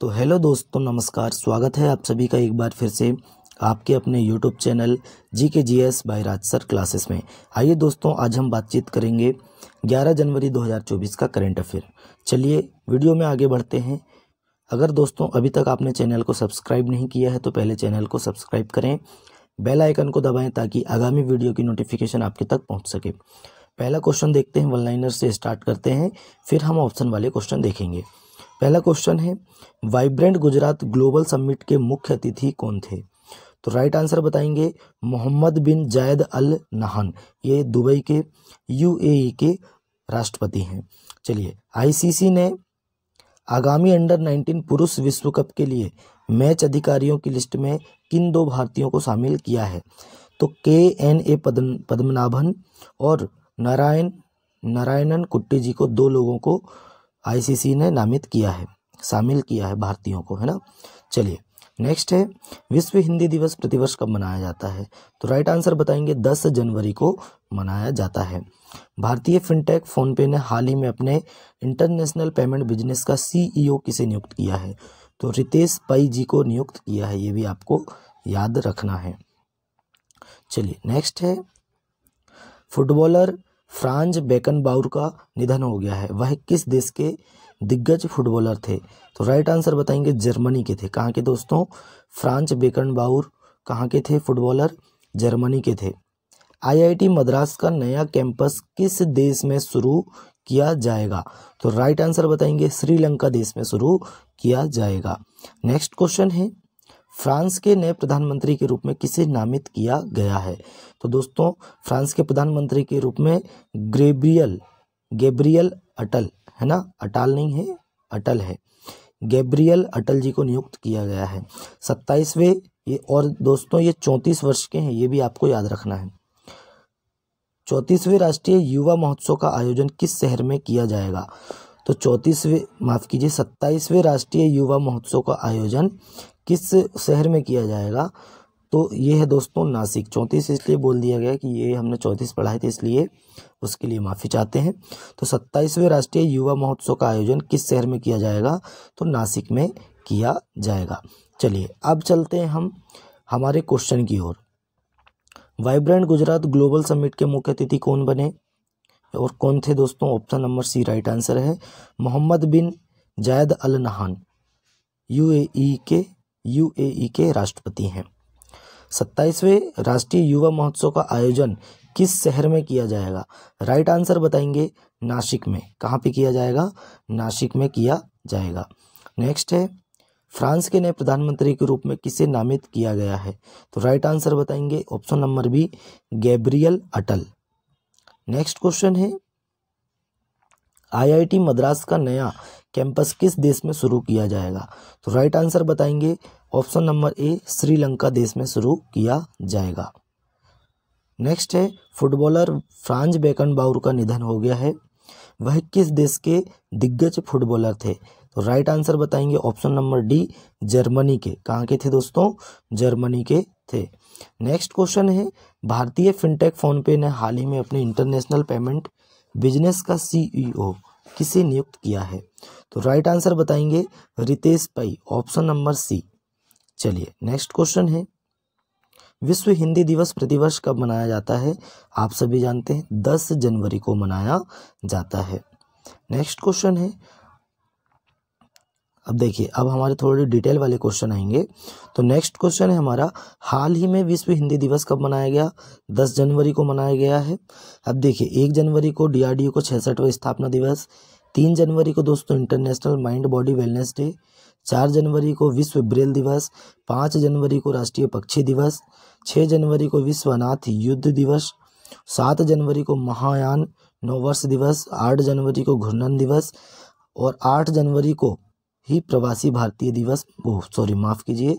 तो हेलो दोस्तों, नमस्कार। स्वागत है आप सभी का एक बार फिर से आपके अपने यूट्यूब चैनल GK/GS बाय राज सर क्लासेस में। आइए दोस्तों, आज हम बातचीत करेंगे 11 जनवरी 2024 का करंट अफेयर। चलिए वीडियो में आगे बढ़ते हैं। अगर दोस्तों अभी तक आपने चैनल को सब्सक्राइब नहीं किया है तो पहले चैनल को सब्सक्राइब करें, बेल आइकन को दबाएं ताकि आगामी वीडियो की नोटिफिकेशन आपके तक पहुँच सके। पहला क्वेश्चन देखते हैं, वन लाइनर से स्टार्ट करते हैं, फिर हम ऑप्शन वाले क्वेश्चन देखेंगे। पहला क्वेश्चन है, वाइब्रेंट गुजरात ग्लोबल समिट के मुख्य अतिथि कौन थे? तो राइट आंसर बताएंगे मोहम्मद बिन जायद अल नहान। ये दुबई के UAE के राष्ट्रपति हैं। चलिए, ICC ने आगामी अंडर 19 पुरुष विश्व कप के लिए मैच अधिकारियों की लिस्ट में किन दो भारतीयों को शामिल किया है? तो KNA पद्मनाभन और नारायणन कुट्टी जी को, दो लोगों को ICC ने नामित किया है, शामिल किया है भारतीयों को, है ना। चलिए नेक्स्ट है, विश्व हिंदी दिवस प्रतिवर्ष कब मनाया जाता है? तो राइट आंसर बताएंगे 10 जनवरी को मनाया जाता है। भारतीय फिनटेक फोनपे ने हाल ही में अपने इंटरनेशनल पेमेंट बिजनेस का CEO किसे नियुक्त किया है? तो रितेश पै जी को नियुक्त किया है, ये भी आपको याद रखना है। चलिए नेक्स्ट है, फुटबॉलर फ्रांज बेकनबाउर का निधन हो गया है। वह किस देश के दिग्गज फुटबॉलर थे? तो राइट आंसर बताएंगे जर्मनी के थे। कहाँ के दोस्तों? फ्रांज बेकनबाउर कहाँ के थे फुटबॉलर? जर्मनी के थे। IIT मद्रास का नया कैंपस किस देश में शुरू किया जाएगा? तो राइट आंसर बताएंगे श्रीलंका देश में शुरू किया जाएगा। नेक्स्ट क्वेश्चन है, फ्रांस के नए प्रधानमंत्री के रूप में किसे नामित किया गया है? तो दोस्तों फ्रांस के प्रधानमंत्री के रूप में गैब्रियल अटल, है ना, अटाल नहीं है, अटल है, गैब्रियल अटल जी को नियुक्त किया गया है। 27वें ये, और दोस्तों ये 34 वर्ष के हैं, ये भी आपको याद रखना है। 34वें राष्ट्रीय युवा महोत्सव का आयोजन किस शहर में किया जाएगा? तो 27वें राष्ट्रीय युवा महोत्सव का आयोजन किस शहर में किया जाएगा? तो ये है दोस्तों नासिक। 34 इसलिए बोल दिया गया कि ये हमने 34 पढ़ाए थे, इसलिए उसके लिए माफ़ी चाहते हैं। तो 27वें राष्ट्रीय युवा महोत्सव का आयोजन किस शहर में किया जाएगा? तो नासिक में किया जाएगा। चलिए अब चलते हैं हम हमारे क्वेश्चन की ओर। वाइब्रेंट गुजरात ग्लोबल समिट के मुख्य अतिथि कौन बने और कौन थे दोस्तों? Option number C right answer है, मोहम्मद बिन जायद अल नहान, UAE के राष्ट्रपति हैं। 27वें राष्ट्रीय युवा महोत्सव का आयोजन किस शहर में किया जाएगा? राइट आंसर बताएंगे नासिक में। कहाँ पे किया जाएगा? नासिक में किया जाएगा। नेक्स्ट है, फ्रांस के नए प्रधानमंत्री के रूप में किसे नामित किया गया है? तो राइट आंसर बताएंगे ऑप्शन नंबर B गैब्रियल अटल। नेक्स्ट क्वेश्चन है, IIT मद्रास का नया कैंपस किस देश में शुरू किया जाएगा? तो राइट आंसर बताएंगे ऑप्शन नंबर A श्रीलंका देश में शुरू किया जाएगा। नेक्स्ट है, फुटबॉलर फ्रांज बेकनबाउर का निधन हो गया है। वह किस देश के दिग्गज फुटबॉलर थे? तो राइट आंसर बताएंगे ऑप्शन नंबर D जर्मनी के। कहाँ के थे दोस्तों? जर्मनी के थे। नेक्स्ट क्वेश्चन है, भारतीय फिनटेक फोनपे ने हाल ही में अपने इंटरनेशनल पेमेंट बिजनेस का CEO किसे नियुक्त किया है? तो राइट आंसर बताएंगे रितेश पै, ऑप्शन नंबर C। चलिए नेक्स्ट क्वेश्चन है, विश्व हिंदी दिवस प्रतिवर्ष कब मनाया जाता है? आप सभी जानते हैं 10 जनवरी को मनाया जाता है। नेक्स्ट क्वेश्चन है, अब देखिए अब हमारे थोड़े डिटेल वाले क्वेश्चन आएंगे। तो नेक्स्ट क्वेश्चन है हमारा, हाल ही में विश्व हिंदी दिवस कब मनाया गया? 10 जनवरी को मनाया गया है। अब देखिए 1 जनवरी को DRDO को 66वां स्थापना दिवस, 3 जनवरी को दोस्तों international mind body wellness day, 4 जनवरी को विश्व ब्रेल दिवस, 5 जनवरी को राष्ट्रीय पक्षी दिवस, 6 जनवरी को विश्व अनाथ युद्ध दिवस, 7 जनवरी को महायान नववर्ष दिवस, 8 जनवरी को घूर्णन दिवस और 8 जनवरी को ही प्रवासी भारतीय दिवस, माफ कीजिए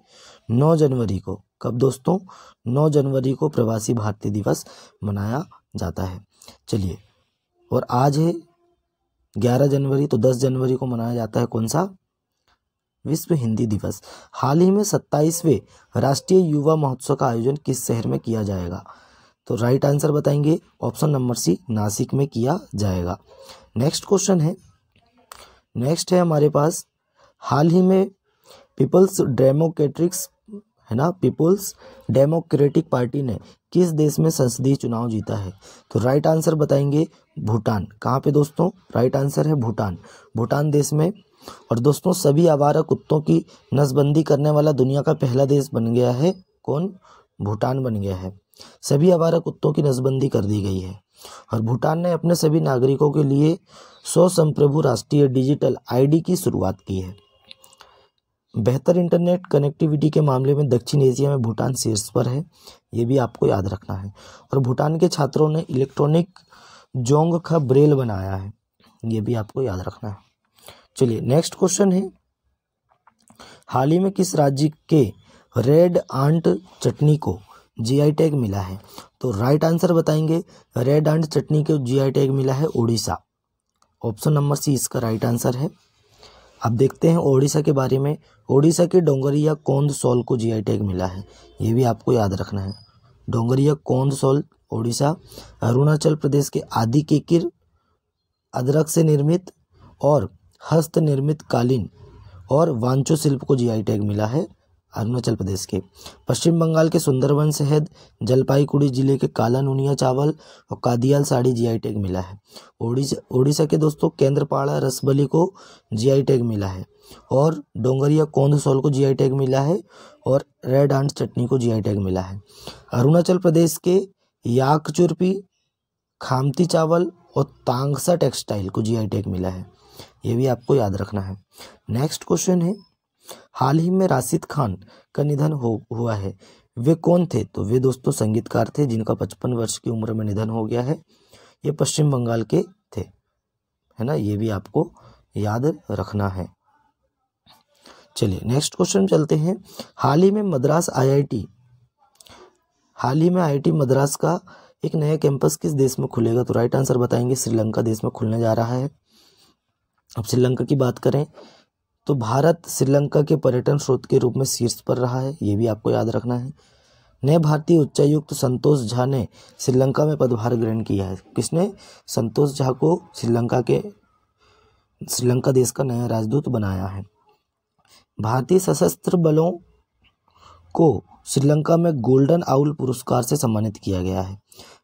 9 जनवरी को। कब दोस्तों? 9 जनवरी को प्रवासी भारतीय दिवस मनाया जाता है। चलिए, और आज है 11 जनवरी, तो 10 जनवरी को मनाया जाता है कौन सा? विश्व हिंदी दिवस। हाल ही में 27वें राष्ट्रीय युवा महोत्सव का आयोजन किस शहर में किया जाएगा? तो राइट आंसर बताएंगे ऑप्शन नंबर C नासिक में किया जाएगा। नेक्स्ट क्वेश्चन है, नेक्स्ट है हमारे पास, हाल ही में पीपल्स डेमोक्रेटिक्स है ना, पीपल्स डेमोक्रेटिक पार्टी ने किस देश में संसदीय चुनाव जीता है? तो राइट आंसर बताएंगे भूटान। कहाँ पे दोस्तों? राइट आंसर है भूटान, भूटान देश में। और दोस्तों सभी आवारा कुत्तों की नसबंदी करने वाला दुनिया का पहला देश बन गया है कौन? भूटान बन गया है। सभी आवारा कुत्तों की नसबंदी कर दी गई है। और भूटान ने अपने सभी नागरिकों के लिए 100 संप्रभु राष्ट्रीय डिजिटल आईडी की शुरुआत की है। बेहतर इंटरनेट कनेक्टिविटी के मामले में दक्षिण एशिया में भूटान शीर्ष पर है, ये भी आपको याद रखना है। और भूटान के छात्रों ने इलेक्ट्रॉनिक जोंगखा ब्रेल बनाया है, ये भी आपको याद रखना है। चलिए नेक्स्ट क्वेश्चन है, हाल ही में किस राज्य के रेड आंट चटनी को जीआई टैग मिला है? तो राइट आंसर बताएंगे, रेड आंट चटनी को जीआई टैग मिला है उड़ीसा। ऑप्शन नंबर सी इसका राइट आंसर है। अब देखते हैं ओडिशा के बारे में। ओडिशा के डोंगरिया कोंद सॉल को जीआई टैग मिला है, ये भी आपको याद रखना है। डोंगरिया कोंद सॉल ओडिशा। अरुणाचल प्रदेश के आदि केकिर अदरक से निर्मित और हस्त निर्मित कालीन और वांचो शिल्प को जीआई टैग मिला है अरुणाचल प्रदेश के। पश्चिम बंगाल के सुंदरबन शहद, जलपाईगुड़ी जिले के काला नुनिया चावल और कादियाल साड़ी जीआई टैग मिला है। ओडिशा के दोस्तों केंद्रपाड़ा रसबली को जीआई टैग मिला है और डोंगरिया कोंद सॉल को जीआई टैग मिला है और रेड आंट चटनी को जीआई टैग मिला है। अरुणाचल प्रदेश के याकचुरपी, खामती चावल और तांगसा टेक्सटाइल को जीआई टैग मिला है, ये भी आपको याद रखना है। नेक्स्ट क्वेश्चन है, हाल ही में राशिद खान का निधन हुआ है, वे कौन थे? तो वे दोस्तों संगीतकार थे जिनका 55 वर्ष की उम्र में निधन हो गया है। ये पश्चिम बंगाल के थे, है ना, ये भी आपको याद रखना है। चलिए नेक्स्ट क्वेश्चन चलते हैं, हाल ही में आईआईटी मद्रास का एक नया कैंपस किस देश में खुलेगा? तो राइट आंसर बताएंगे श्रीलंका देश में खुलने जा रहा है। अब श्रीलंका की बात करें तो भारत श्रीलंका के पर्यटन स्रोत के रूप में शीर्ष पर रहा है, ये भी आपको याद रखना है। नए भारतीय उच्चायुक्त संतोष झा ने श्रीलंका में पदभार ग्रहण किया है। किसने? संतोष झा को श्रीलंका देश का नया राजदूत बनाया है। भारतीय सशस्त्र बलों को श्रीलंका में गोल्डन आउल पुरस्कार से सम्मानित किया गया है।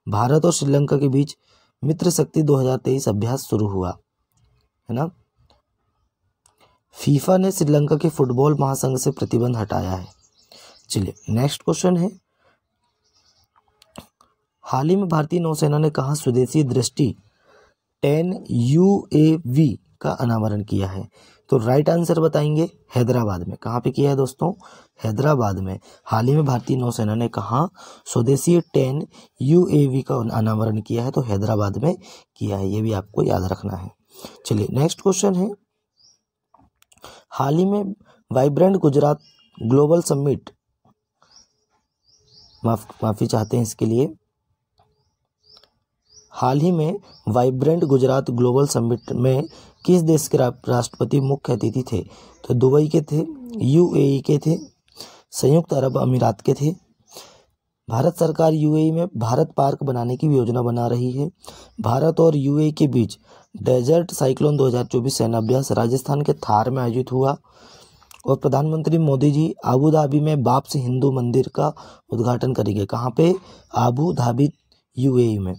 भारत और श्रीलंका के बीच मित्र शक्ति 2023 अभ्यास शुरू हुआ, है ना। फीफा ने श्रीलंका के फुटबॉल महासंघ से प्रतिबंध हटाया है। चलिए नेक्स्ट क्वेश्चन है, हाल ही में भारतीय नौसेना ने कहाँ स्वदेशी दृष्टि 10 UAV का अनावरण किया है? तो राइट आंसर बताएंगे हैदराबाद में। कहाँ पे किया है दोस्तों? हैदराबाद में। हाल ही में भारतीय नौसेना ने कहाँ स्वदेशी 10 UAV का अनावरण किया है? तो हैदराबाद में किया है, ये भी आपको याद रखना है। चलिए नेक्स्ट क्वेश्चन है, हाल ही में वाइब्रेंट गुजरात ग्लोबल समिट, माफी चाहते हैं इसके लिए, हाल ही में वाइब्रेंट गुजरात ग्लोबल समिट में किस देश के राष्ट्रपति मुख्य अतिथि थे? तो दुबई के थे, UAE के थे, संयुक्त अरब अमीरात के थे। भारत सरकार UAE में भारत पार्क बनाने की योजना बना रही है। भारत और UAE के बीच डेजर्ट साइक्लोन 2024 सेनाभ्यास राजस्थान के थार में आयोजित हुआ। और प्रधानमंत्री मोदी जी आबू धाबी में बाप्स हिंदू मंदिर का उद्घाटन करेंगे। कहाँ पे? आबू धाबी UAE में।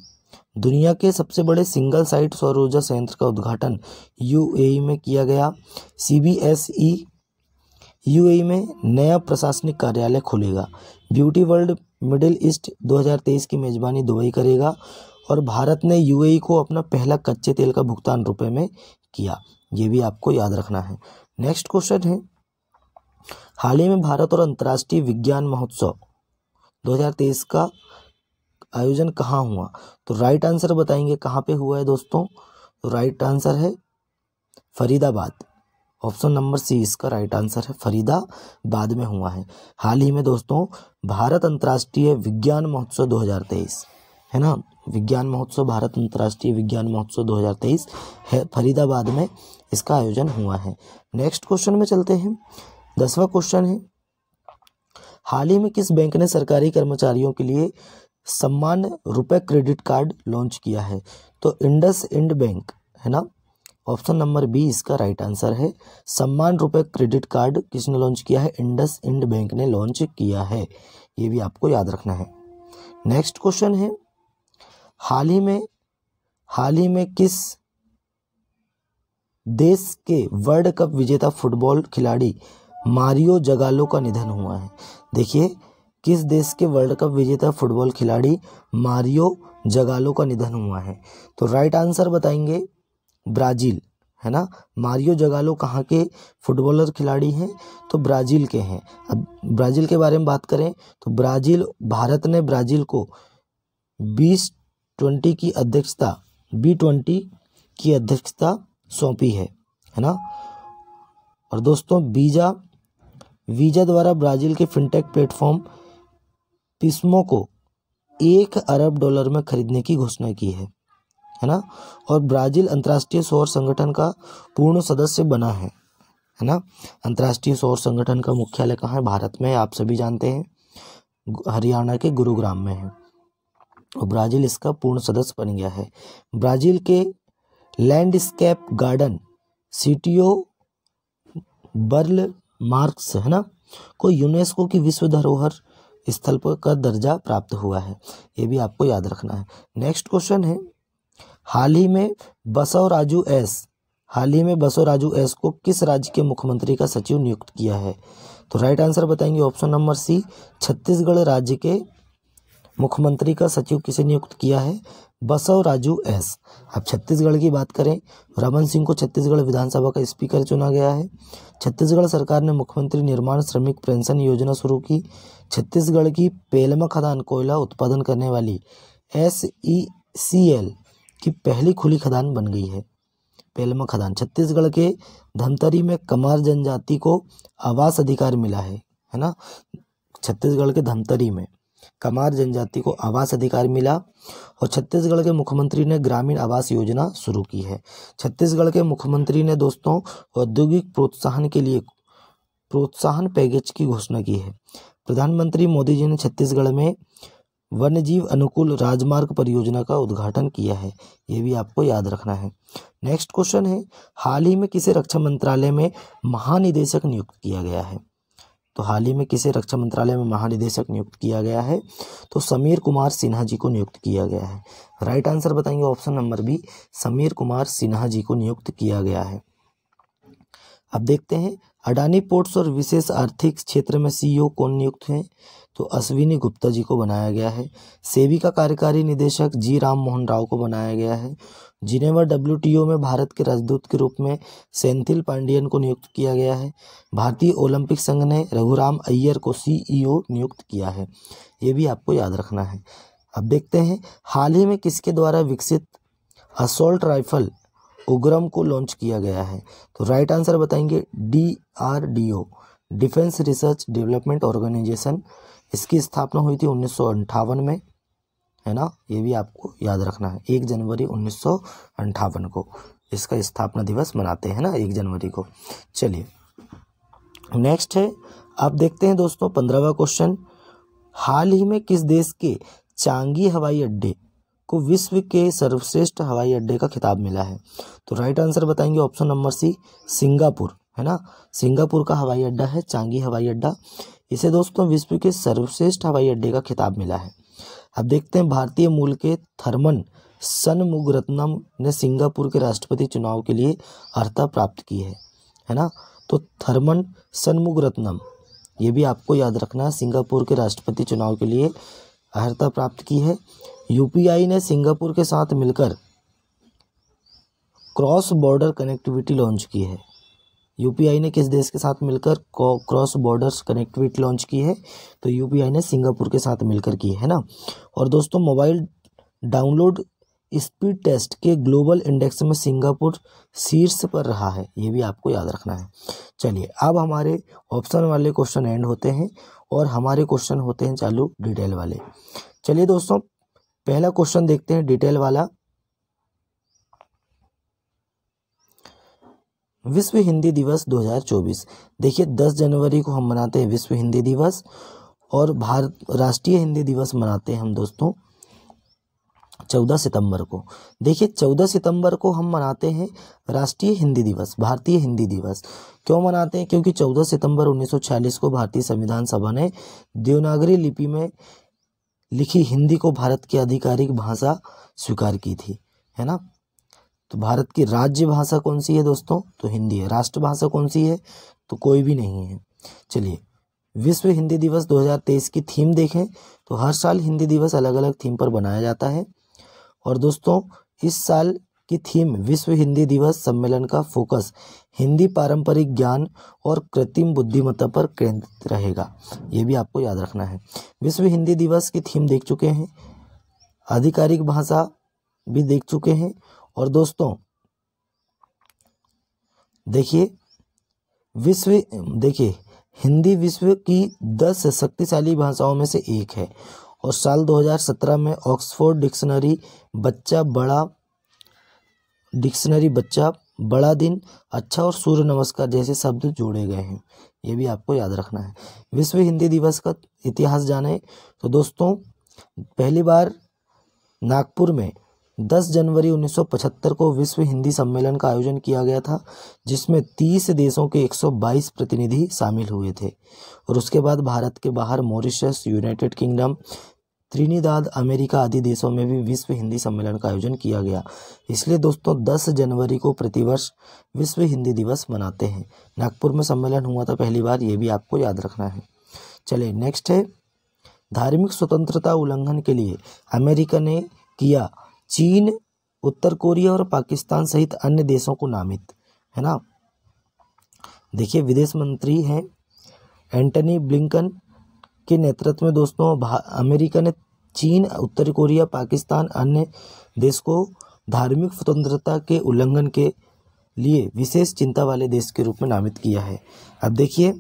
दुनिया के सबसे बड़े सिंगल साइट सौर ऊर्जा संयंत्र का उद्घाटन UAE में किया गया। CBSE UAE में नया प्रशासनिक कार्यालय खुलेगा। ब्यूटी वर्ल्ड मिडिल ईस्ट 2023 की मेजबानी दुबई करेगा। और भारत ने UAE को अपना पहला कच्चे तेल का भुगतान रुपए में किया, ये भी आपको याद रखना है। नेक्स्ट क्वेश्चन है, हाल ही में भारत और अंतर्राष्ट्रीय विज्ञान महोत्सव 2023 का आयोजन कहाँ हुआ? तो राइट आंसर बताएंगे कहाँ पे हुआ है दोस्तों? तो राइट आंसर है फरीदाबाद। ऑप्शन नंबर सी इसका राइट आंसर है, फरीदाबाद में हुआ है। हाल ही में दोस्तों भारत अंतर्राष्ट्रीय विज्ञान महोत्सव 2023, है ना, विज्ञान महोत्सव, भारत अंतर्राष्ट्रीय विज्ञान महोत्सव 2023 है, फरीदाबाद में इसका आयोजन हुआ है। नेक्स्ट क्वेश्चन में चलते हैं, 10वां क्वेश्चन है, हाल ही में किस बैंक ने सरकारी कर्मचारियों के लिए सम्मान रुपए क्रेडिट कार्ड लॉन्च किया है? तो इंडस इंड बैंक, है ना, ऑप्शन नंबर बी इसका राइट आंसर है। सम्मान रुपए क्रेडिट कार्ड किसने लॉन्च किया है? इंडसइंड बैंक ने लॉन्च किया है। ये भी आपको याद रखना है। नेक्स्ट क्वेश्चन है, हाल ही में किस देश के वर्ल्ड कप विजेता फुटबॉल खिलाड़ी मारियो जगालो का निधन हुआ है? देखिए, किस देश के वर्ल्ड कप विजेता फुटबॉल खिलाड़ी मारियो जगालो का निधन हुआ है? तो राइट आंसर बताएंगे ब्राजील, है ना। मारियो जगालो कहाँ के फुटबॉलर खिलाड़ी हैं? तो ब्राजील के हैं। अब ब्राजील के बारे में बात करें तो भारत ने ब्राजील को B20 की अध्यक्षता सौंपी है ना। और दोस्तों वीजा द्वारा Brazil K fintech platform Pismo को $1 अरब में खरीदने की घोषणा की है ना। और ब्राजील अंतर्राष्ट्रीय सौर संगठन का पूर्ण सदस्य बना है ना। अंतर्राष्ट्रीय सौर संगठन का मुख्यालय कहाँ है? भारत में, आप सभी जानते हैं, हरियाणा के गुरुग्राम में है। और ब्राजील इसका पूर्ण सदस्य बन गया है। ब्राजील के लैंडस्केप गार्डन सिटियो बर्ल मार्क्स, है ना, को यूनेस्को की विश्व धरोहर स्थल पर का दर्जा प्राप्त हुआ है। ये भी आपको याद रखना है। नेक्स्ट क्वेश्चन है, हाल ही में बसवराजू एस को किस राज्य के मुख्यमंत्री का सचिव नियुक्त किया है? तो राइट आंसर बताएंगे ऑप्शन नंबर सी, छत्तीसगढ़ राज्य के मुख्यमंत्री का सचिव किसे नियुक्त किया है? बसवराजू एस। अब छत्तीसगढ़ की बात करें, रमन सिंह को छत्तीसगढ़ विधानसभा का स्पीकर चुना गया है। छत्तीसगढ़ सरकार ने मुख्यमंत्री निर्माण श्रमिक पेंशन योजना शुरू की। छत्तीसगढ़ की पेलमा खदान कोयला उत्पादन करने वाली SECL की पहली खुली खदान बन गई है। पेलमा खदान छत्तीसगढ़ के धमतरी में कमार जनजाति को आवास अधिकार मिला है ना। छत्तीसगढ़ के धमतरी में कमार जनजाति को आवास अधिकार मिला। और छत्तीसगढ़ के मुख्यमंत्री ने ग्रामीण आवास योजना शुरू की है। छत्तीसगढ़ के मुख्यमंत्री ने दोस्तों औद्योगिक प्रोत्साहन के लिए प्रोत्साहन पैकेज की घोषणा की है। प्रधानमंत्री मोदी जी ने छत्तीसगढ़ में वन्यजीव अनुकूल राजमार्ग परियोजना का उद्घाटन किया है। ये भी आपको याद रखना है। नेक्स्ट क्वेश्चन है, हाल ही में किसे रक्षा मंत्रालय में महानिदेशक नियुक्त किया गया है? तो हाल ही में किसे रक्षा मंत्रालय में महानिदेशक नियुक्त किया गया है? तो समीर कुमार सिन्हा जी को नियुक्त किया गया है। राइट आंसर बताएंगे option number B, Sameer Kumar Sinha ji को नियुक्त किया गया है। अब देखते हैं, अडानी पोर्ट्स और विशेष आर्थिक क्षेत्र में CEO कौन नियुक्त हैं? तो अश्विनी गुप्ता जी को बनाया गया है। सेबी का कार्यकारी निदेशक जी राम मोहन राव को बनाया गया है। जिनेवा WTO में भारत के राजदूत के रूप में सेंथिल पांडियन को नियुक्त किया गया है। भारतीय ओलंपिक संघ ने रघुराम अय्यर को CEO नियुक्त किया है। ये भी आपको याद रखना है। अब देखते हैं, हाल ही में किसके द्वारा विकसित असॉल्ट राइफल उग्रम को लॉन्च किया गया है? तो राइट आंसर बताएंगे DRDO, defence research development organisation. इसकी स्थापना हुई थी 1958 में, है ना। ये भी आपको याद रखना है। 1 जनवरी 1958 को इसका स्थापना दिवस मनाते हैं ना, 1 जनवरी को। चलिए नेक्स्ट है, आप देखते हैं दोस्तों 15वां क्वेश्चन, हाल ही में किस देश के चांगी हवाई अड्डे को विश्व के सर्वश्रेष्ठ हवाई अड्डे का खिताब मिला है? तो राइट आंसर बताएंगे ऑप्शन नंबर सी, सिंगापुर, है ना। सिंगापुर का हवाई अड्डा है चांगी हवाई अड्डा। इसे दोस्तों विश्व के सर्वश्रेष्ठ हवाई अड्डे का खिताब मिला है। अब देखते हैं, भारतीय मूल के थर्मन सनमुगरत्नम ने सिंगापुर के राष्ट्रपति चुनाव के लिए अर्हता प्राप्त की है ना। तो थर्मन सनमुगरत्नम, ये भी आपको याद रखना है, सिंगापुर के राष्ट्रपति चुनाव के लिए अर्हता प्राप्त की है। UPI ने सिंगापुर के साथ मिलकर क्रॉस बॉर्डर कनेक्टिविटी लॉन्च की है। UPI ने किस देश के साथ मिलकर क्रॉस बॉर्डर कनेक्टिविटी लॉन्च की है? तो UPI ने सिंगापुर के साथ मिलकर की है ना। और दोस्तों मोबाइल डाउनलोड स्पीड टेस्ट के ग्लोबल इंडेक्स में सिंगापुर शीर्ष पर रहा है। ये भी आपको याद रखना है। चलिए अब हमारे ऑप्शन वाले क्वेश्चन एंड होते हैं और हमारे क्वेश्चन होते हैं चालू डिटेल वाले। चलिए दोस्तों पहला क्वेश्चन देखते हैं डिटेल वाला। विश्व हिंदी दिवस 2024। देखिए 10 जनवरी को हम मनाते हैं विश्व हिंदी दिवस और राष्ट्रीय हिंदी दिवस मनाते हैं हम दोस्तों 14 सितंबर को। देखिए 14 सितंबर को हम मनाते हैं राष्ट्रीय हिंदी दिवस, भारतीय हिंदी दिवस। क्यों मनाते हैं? क्योंकि 14 सितंबर 1946 को भारतीय संविधान सभा ने देवनागरी लिपि में लिखी हिंदी को भारत की आधिकारिक भाषा स्वीकार की थी, है ना। तो भारत की राज्य भाषा कौन सी है दोस्तों? तो हिंदी है। राष्ट्रभाषा कौन सी है? तो कोई भी नहीं है। चलिए, विश्व हिंदी दिवस 2023 की थीम देखें तो हर साल हिंदी दिवस अलग अलग थीम पर बनाया जाता है। और दोस्तों, इस साल की थीम विश्व हिंदी दिवस सम्मेलन का फोकस हिंदी पारंपरिक ज्ञान और कृत्रिम बुद्धिमत्ता पर केंद्रित रहेगा। ये भी आपको याद रखना है। विश्व हिंदी दिवस की थीम देख चुके हैं, आधिकारिक भाषा भी देख चुके हैं। और दोस्तों देखिए हिंदी विश्व की 10 शक्तिशाली भाषाओं में से एक है। और साल 2017 में ऑक्सफोर्ड डिक्शनरी बच्चा बड़ा दिन, अच्छा और सूर्य नमस्कार जैसे शब्द जोड़े गए हैं। ये भी आपको याद रखना है। विश्व हिंदी दिवस का इतिहास जाने तो दोस्तों, पहली बार नागपुर में 10 जनवरी 1975 को विश्व हिंदी सम्मेलन का आयोजन किया गया था, जिसमें 30 देशों के 122 प्रतिनिधि शामिल हुए थे। और उसके बाद भारत के बाहर Mauritius, United kingdom, Trinidad, America आदि देशों में भी विश्व हिंदी सम्मेलन का आयोजन किया गया। इसलिए दोस्तों 10 जनवरी को प्रतिवर्ष विश्व हिंदी दिवस मनाते हैं। नागपुर में सम्मेलन हुआ था पहली बार, ये भी आपको याद रखना है। चलिए नेक्स्ट है, धार्मिक स्वतंत्रता उल्लंघन के लिए अमेरिका ने किया चीन, उत्तर कोरिया और पाकिस्तान सहित अन्य देशों को नामित, है ना। देखिए विदेश मंत्री हैं एंटनी ब्लिंकन के नेतृत्व में दोस्तों अमेरिका ने चीन, उत्तर कोरिया, पाकिस्तान अन्य देश को धार्मिक स्वतंत्रता के उल्लंघन के लिए विशेष चिंता वाले देश के रूप में नामित किया है। अब देखिए,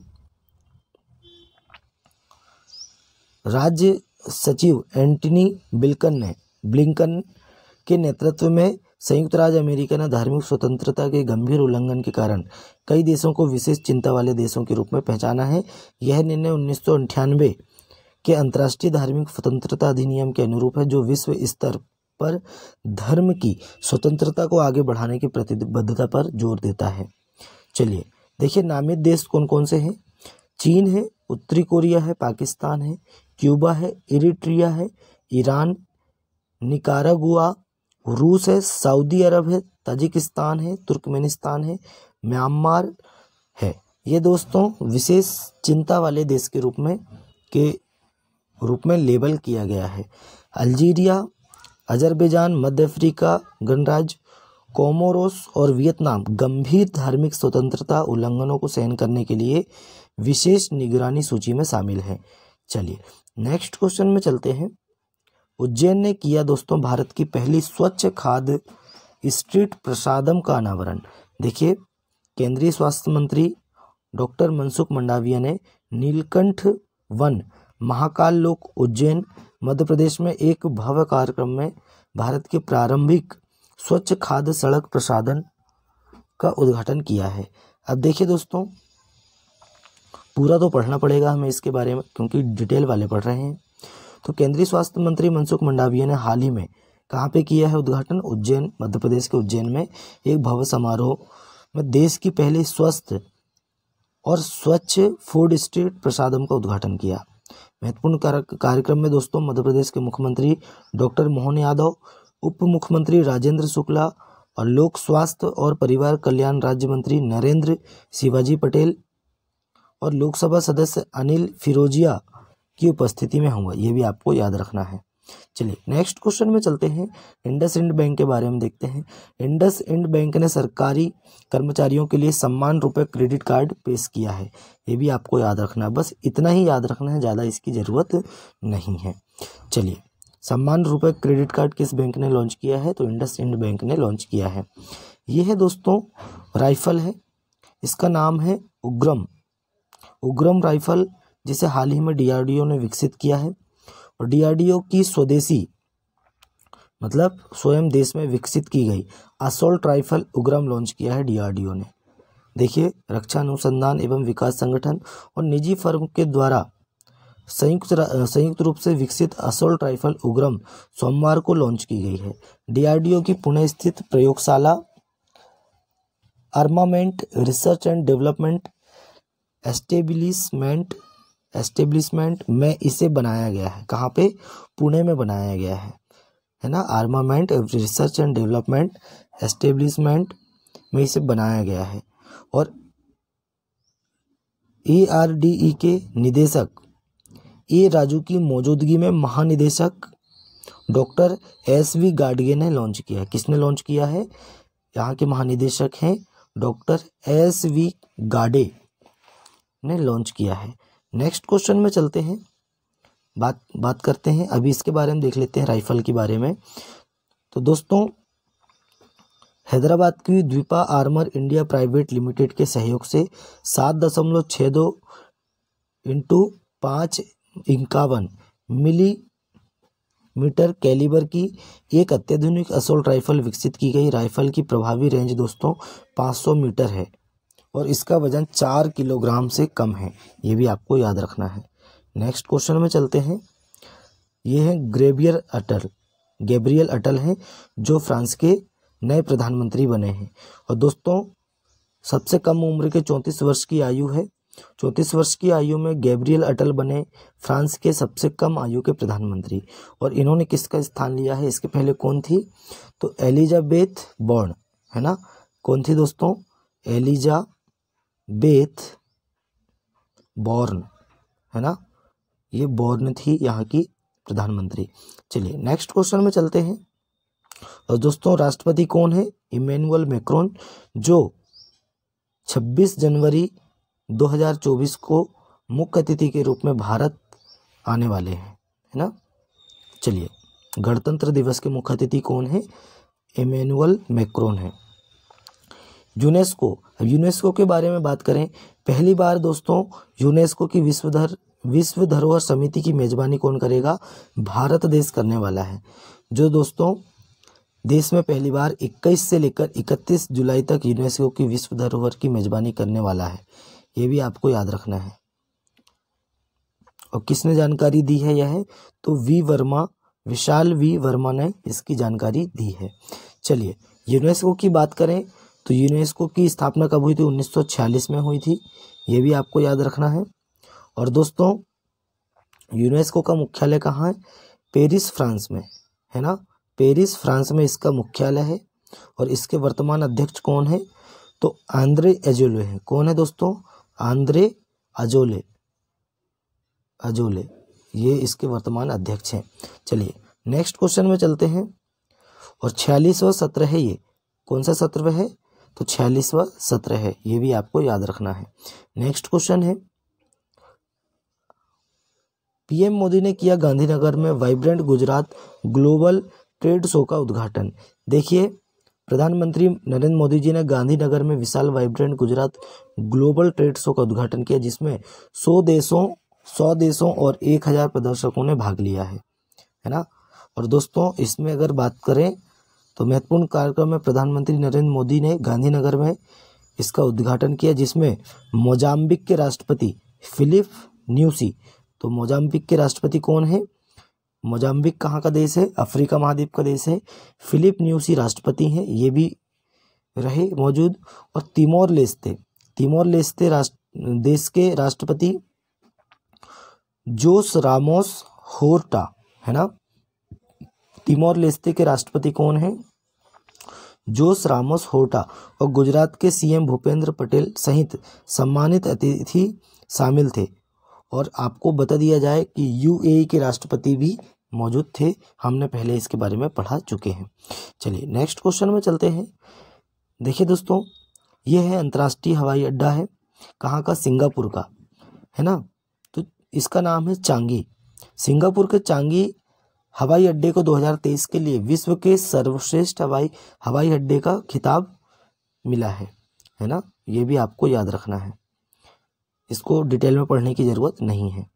राज्य सचिव एंटनी ब्लिंकन के नेतृत्व में संयुक्त राज्य अमेरिका ने धार्मिक स्वतंत्रता के गंभीर उल्लंघन के कारण कई देशों को विशेष चिंता वाले देशों के रूप में पहचाना है। यह निर्णय 1998 के अंतर्राष्ट्रीय धार्मिक स्वतंत्रता अधिनियम के अनुरूप है, जो विश्व स्तर पर धर्म की स्वतंत्रता को आगे बढ़ाने की प्रतिबद्धता पर जोर देता है। चलिए देखिए, नामित देश कौन कौन से हैं। चीन है, उत्तरी कोरिया है, पाकिस्तान है, क्यूबा है, इरिट्रिया है, ईरान, निकारागुआ, रूस है, सऊदी अरब है, ताजिकिस्तान है, तुर्कमेनिस्तान है, म्यांमार है। ये दोस्तों विशेष चिंता वाले देश के रूप में लेबल किया गया है। अल्जीरिया, अजरबैजान, मध्य अफ्रीका गणराज्य, कोमोरोस और वियतनाम गंभीर धार्मिक स्वतंत्रता उल्लंघनों को सहन करने के लिए विशेष निगरानी सूची में शामिल है। चलिए नेक्स्ट क्वेश्चन में चलते हैं। उज्जैन ने किया दोस्तों भारत की पहली स्वच्छ खाद्य स्ट्रीट प्रसादम का अनावरण। देखिए, केंद्रीय स्वास्थ्य मंत्री डॉक्टर मनसुख मंडाविया ने नीलकंठ वन, महाकाल लोक, उज्जैन, मध्य प्रदेश में एक भव्य कार्यक्रम में भारत के प्रारंभिक स्वच्छ खाद्य सड़क प्रसादन का उद्घाटन किया है। अब देखिए दोस्तों, पूरा तो पढ़ना पड़ेगा हमें इसके बारे में, क्योंकि डिटेल वाले पढ़ रहे हैं। तो केंद्रीय स्वास्थ्य मंत्री मनसुख मंडाविया ने हाल ही में कहाँ पे किया है उद्घाटन? उज्जैन, मध्य प्रदेश के उज्जैन में एक भव्य समारोह में देश की पहली स्वस्थ और स्वच्छ फूड स्ट्रीट प्रसादम का उद्घाटन किया। महत्वपूर्ण कार्यक्रम में दोस्तों मध्य प्रदेश के मुख्यमंत्री डॉक्टर मोहन यादव, उप मुख्यमंत्री राजेंद्र शुक्ला और लोक स्वास्थ्य और परिवार कल्याण राज्य मंत्री नरेंद्र शिवाजी पटेल और लोकसभा सदस्य अनिल फिरोजिया की उपस्थिति में हुआ। ये भी आपको याद रखना है। चलिए नेक्स्ट क्वेश्चन में चलते हैं। इंडसइंड बैंक के बारे में देखते हैं। इंडसइंड बैंक ने सरकारी कर्मचारियों के लिए सम्मान रुपये क्रेडिट कार्ड पेश किया है। ये भी आपको याद रखना है, बस इतना ही याद रखना है, ज़्यादा इसकी ज़रूरत नहीं है। चलिए, सम्मान रुपये क्रेडिट कार्ड किस बैंक ने लॉन्च किया है? तो इंडसइंड बैंक ने लॉन्च किया है। ये है दोस्तों राइफल है, इसका नाम है उग्रम राइफल, जिसे हाल ही में डीआरडीओ ने विकसित किया है। और डीआरडीओ की स्वदेशी मतलब स्वयं देश में विकसित की गई असॉल्ट राइफल उग्रम लॉन्च किया है डीआरडीओ ने। देखिए, रक्षा अनुसंधान एवं विकास संगठन और निजी फर्म के द्वारा संयुक्त रूप से विकसित असॉल्ट राइफल उग्रम सोमवार को लॉन्च की गई है। डीआरडीओ की पुणे स्थित प्रयोगशाला armament research and development establishment में इसे बनाया गया है। कहाँ पे? पुणे में बनाया गया है ना। Armament research and development establishment में इसे बनाया गया है। और ARDE के निदेशक ए राजू की मौजूदगी में महानिदेशक डॉक्टर SV गाडगे ने लॉन्च किया है। किसने लॉन्च किया है? यहाँ के महानिदेशक हैं डॉक्टर SV गाडे ने लॉन्च किया है। नेक्स्ट क्वेश्चन में चलते हैं, बात करते हैं। अभी इसके बारे में देख लेते हैं, राइफल के बारे में। तो दोस्तों, हैदराबाद की द्वीपा आर्मर इंडिया प्राइवेट लिमिटेड के सहयोग से 7.62 × 551 मिलीमीटर कैलिबर की एक अत्याधुनिक असॉल्ट राइफल विकसित की गई। राइफल की प्रभावी रेंज दोस्तों 500 मीटर है और इसका वजन 4 किलोग्राम से कम है। ये भी आपको याद रखना है। नेक्स्ट क्वेश्चन में चलते हैं। ये है गैब्रियल अटल हैं, जो फ्रांस के नए प्रधानमंत्री बने हैं। और दोस्तों, सबसे कम उम्र के 34 वर्ष की आयु है। 34 वर्ष की आयु में गैब्रियल अटल बने फ्रांस के सबसे कम आयु के प्रधानमंत्री। और इन्होंने किसका स्थान लिया है? इसके पहले कौन थी? तो एलिजाबेथ बोर्न, है ना। कौन थी दोस्तों? एलिजाबेथ बोर्न, है ना। ये बोर्न थी यहाँ की प्रधानमंत्री। चलिए नेक्स्ट क्वेश्चन में चलते हैं। और दोस्तों, राष्ट्रपति कौन है? इमैनुअल मैक्रोन, जो 26 जनवरी 2024 को मुख्य अतिथि के रूप में भारत आने वाले हैं, है ना। चलिए, गणतंत्र दिवस के मुख्य अतिथि कौन है? इमैनुअल मैक्रोन है। यूनेस्को के बारे में बात करें। पहली बार दोस्तों यूनेस्को की विश्व धरोहर समिति की मेजबानी कौन करेगा? भारत देश करने वाला है। जो दोस्तों देश में पहली बार 21 से लेकर 31 जुलाई तक यूनेस्को की विश्व धरोहर की मेजबानी करने वाला है। ये भी आपको याद रखना है। और किसने जानकारी दी है यह? तो विशाल वी वर्मा ने इसकी जानकारी दी है। चलिए, यूनेस्को की बात करें तो यूनेस्को की स्थापना कब हुई थी? 1946 में हुई थी। ये भी आपको याद रखना है। और दोस्तों, यूनेस्को का मुख्यालय कहाँ है? पेरिस, फ्रांस में, है ना। पेरिस, फ्रांस में इसका मुख्यालय है। और इसके वर्तमान अध्यक्ष कौन है? तो आंद्रे अजोले हैं। कौन है दोस्तों? आंद्रे अजोले, ये इसके वर्तमान अध्यक्ष हैं। चलिए नेक्स्ट क्वेश्चन में चलते हैं। और 46वां सत्र है ये। कौन सा सत्र है? तो 46वां सत्र है। ये भी आपको याद रखना है। नेक्स्ट क्वेश्चन है, पीएम मोदी ने किया गांधीनगर में vibrant Gujarat global trade show का उद्घाटन। देखिए, प्रधानमंत्री नरेंद्र मोदी जी ने गांधीनगर में विशाल vibrant Gujarat global trade show का उद्घाटन किया, जिसमें 100 देशों और 1000 प्रदर्शकों ने भाग लिया है ना। और दोस्तों, इसमें अगर बात करें तो महत्वपूर्ण कार्यक्रम में प्रधानमंत्री नरेंद्र मोदी ने गांधीनगर में इसका उद्घाटन किया, जिसमें मोजाम्बिक के राष्ट्रपति फिलिप न्यूसी। तो मोजाम्बिक के राष्ट्रपति कौन है? मोजाम्बिक कहाँ का देश है? अफ्रीका महाद्वीप का देश है। फिलिप न्यूसी राष्ट्रपति हैं, ये भी रहे मौजूद। और तिमोर लेस्ते देश के राष्ट्रपति जोस रामोस होर्टा, है ना। तिमोर लेस्ते के राष्ट्रपति कौन है? जोस रामोस होर्टा। और गुजरात के सीएम भूपेंद्र पटेल सहित सम्मानित अतिथि शामिल थे। और आपको बता दिया जाए कि यूएई के राष्ट्रपति भी मौजूद थे। हमने पहले इसके बारे में पढ़ा चुके हैं। चलिए नेक्स्ट क्वेश्चन में चलते हैं। देखिए दोस्तों, यह है अंतर्राष्ट्रीय हवाई अड्डा है। कहाँ का? सिंगापुर का, है ना। तो इसका नाम है चांगी। सिंगापुर के चांगी हवाई अड्डे को 2023 के लिए विश्व के सर्वश्रेष्ठ हवाई अड्डे का खिताब मिला है ना। ये भी आपको याद रखना है, इसको डिटेल में पढ़ने की ज़रूरत नहीं है।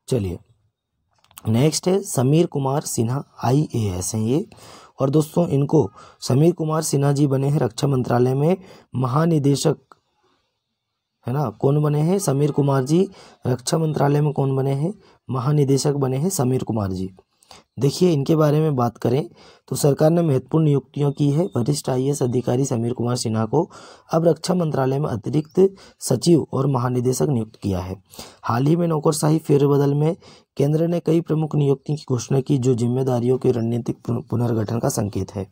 चलिए नेक्स्ट है समीर कुमार सिन्हा, IAS हैं ये। और दोस्तों, इनको समीर कुमार सिन्हा जी बने हैं रक्षा मंत्रालय में महानिदेशक, है ना, कौन बने हैं? समीर कुमार जी। रक्षा मंत्रालय में कौन बने हैं? महानिदेशक बने हैं समीर कुमार जी। देखिए इनके बारे में बात करें तो सरकार ने महत्वपूर्ण नियुक्तियां की है। वरिष्ठ IAS अधिकारी समीर कुमार सिन्हा को अब रक्षा मंत्रालय में अतिरिक्त सचिव और महानिदेशक नियुक्त किया है। हाल ही में नौकरशाही फेरबदल में केंद्र ने कई प्रमुख नियुक्ति की घोषणा की, जो जिम्मेदारियों के रणनीतिक पुनर्गठन का संकेत है।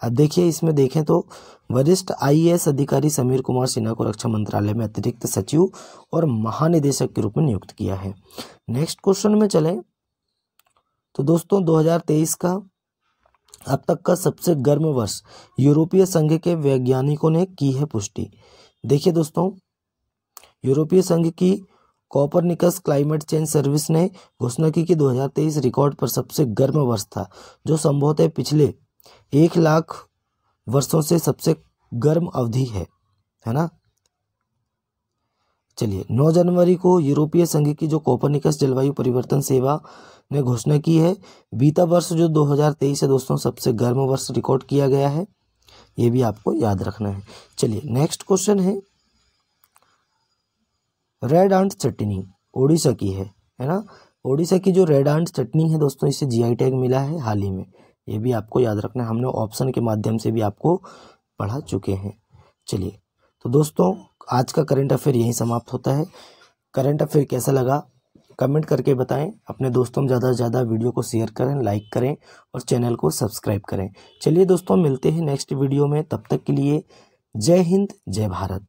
अब देखिए इसमें देखें तो वरिष्ठ IAS अधिकारी समीर कुमार सिन्हा को रक्षा मंत्रालय में अतिरिक्त सचिव और महानिदेशक के रूप में नियुक्त किया है। नेक्स्ट क्वेश्चन में चलें तो दोस्तों 2023 का अब तक का सबसे गर्म वर्ष यूरोपीय संघ के वैज्ञानिकों ने की है पुष्टि। देखिए दोस्तों, यूरोपीय संघ की कोपरनिकस क्लाइमेट चेंज सर्विस ने घोषणा की कि 2023 रिकॉर्ड पर सबसे गर्म वर्ष था, जो संभवतः पिछले 1 लाख वर्षों से सबसे गर्म अवधि है ना। चलिए 9 जनवरी को यूरोपीय संघ की जो कोपरनिकस जलवायु परिवर्तन सेवा ने घोषणा की है, बीता वर्ष जो 2023 है दोस्तों सबसे गर्म वर्ष रिकॉर्ड किया गया है, ये भी आपको याद रखना है। चलिए नेक्स्ट क्वेश्चन है, रेड आंट चटनी ओडिशा की है ना। ओडिशा की जो रेड आंट चटनी है दोस्तों, इसे GI टैग मिला है हाल ही में, ये भी आपको याद रखना है। हमने ऑप्शन के माध्यम से भी आपको पढ़ा चुके हैं। चलिए तो दोस्तों आज का करंट अफेयर यहीं समाप्त होता है। करंट अफेयर कैसा लगा कमेंट करके बताएं। अपने दोस्तों में ज़्यादा से ज़्यादा वीडियो को शेयर करें, लाइक करें और चैनल को सब्सक्राइब करें। चलिए दोस्तों मिलते हैं नेक्स्ट वीडियो में, तब तक के लिए जय हिंद जय भारत।